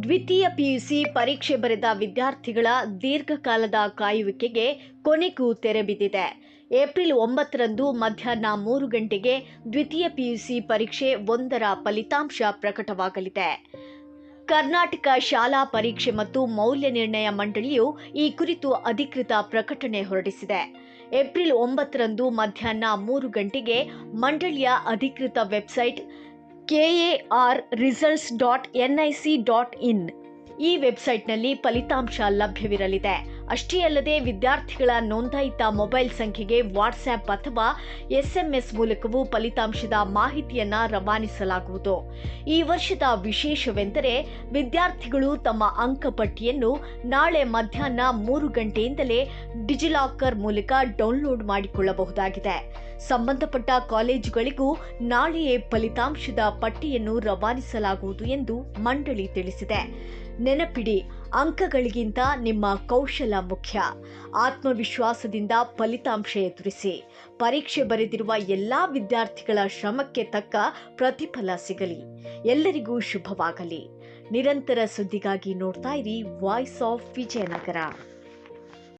ದ್ವಿತೀಯ ಪಿಯುಸಿ ಪರೀಕ್ಷೆ ಬರೆದ ವಿದ್ಯಾರ್ಥಿಗಳ ದೀರ್ಘಕಾಲದ ಕಾಯುವಿಕೆಗೆ ಕೊನೆಗೂ ತೆರೆ ಬಿದ್ದಿದೆ. ಏಪ್ರಿಲ್ 9ರಂದು ಮಧ್ಯಾಹ್ನ 3 ಗಂಟೆಗೆ ದ್ವಿತೀಯ ಪಿಯುಸಿ ಪರೀಕ್ಷೆ 1ರ ಫಲಿತಾಂಶ ಪ್ರಕಟವಾಗಲಿದೆ. ಕರ್ನಾಟಕ ಶಾಲಾ ಪರೀಕ್ಷೆ ಮತ್ತು ಮೌಲ್ಯ ನಿರ್ಣಯ ಮಂಡಳಿಯು ಈ ಕುರಿತು ಅಧಿಕೃತ ಪ್ರಕಟಣೆ ಹೊರಡಿಸಿದೆ. ಏಪ್ರಿಲ್ 9ರಂದು ಮಧ್ಯಾಹ್ನ 3 ಗಂಟೆಗೆ ಮಂಡಳಿಯ ಅಧಿಕೃತ ವೆಬ್ಸೈಟ್ karresults.nic.in ಈ ವೆಬ್ಸೈಟ್ನಲ್ಲಿ ಫಲಿತಾಂಶ ಲಭ್ಯವಿರಲಿದೆ. ಅಷ್ಟೇ ಅಲ್ಲದೆ ವಿದ್ಯಾರ್ಥಿಗಳ ನೋಂದಾಯಿತ ಮೊಬೈಲ್ ಸಂಖ್ಯೆಗೆ ವಾಟ್ಸ್ಆ್ಯಪ್ ಅಥವಾ SMS ಮೂಲಕವೂ ಫಲಿತಾಂಶದ ಮಾಹಿತಿಯನ್ನು ರವಾನಿಸಲಾಗುವುದು. ಈ ವರ್ಷದ ವಿಶೇಷವೆಂದರೆ ವಿದ್ಯಾರ್ಥಿಗಳು ತಮ್ಮ ಅಂಕಪಟ್ಟಿಯನ್ನು ನಾಳೆ ಮಧ್ಯಾಹ್ನ 3 ಗಂಟೆಯಿಂದಲೇ ಡಿಜಿಲಾಕರ್ ಮೂಲಕ ಡೌನ್ಲೋಡ್ ಮಾಡಿಕೊಳ್ಳಬಹುದಾಗಿದೆ. ಸಂಬಂಧಪಟ್ಟ ಕಾಲೇಜುಗಳಿಗೂ ನಾಳೆಯೇ ಫಲಿತಾಂಶದ ಪಟ್ಟಿಯನ್ನು ರವಾನಿಸಲಾಗುವುದು ಎಂದು ಮಂಡಳಿ ತಿಳಿಸಿದೆ. ನೆನಪಿಡಿ, ಅಂಕಗಳಿಗಿಂತ ನಿಮ್ಮ ಕೌಶಲ ಮುಖ್ಯ. ಆತ್ಮವಿಶ್ವಾಸದಿಂದ ಫಲಿತಾಂಶ ಎದುರಿಸಿ. ಪರೀಕ್ಷೆ ಬರೆದಿರುವ ಎಲ್ಲಾ ವಿದ್ಯಾರ್ಥಿಗಳ ಶ್ರಮಕ್ಕೆ ತಕ್ಕ ಪ್ರತಿಫಲ ಸಿಗಲಿ. ಎಲ್ಲರಿಗೂ ಶುಭವಾಗಲಿ. ನಿರಂತರ ಸುದ್ದಿಗಾಗಿ ನೋಡ್ತಾ ಇರಿ ವಾಯ್ಸ್ ಆಫ್ ವಿಜಯನಗರ.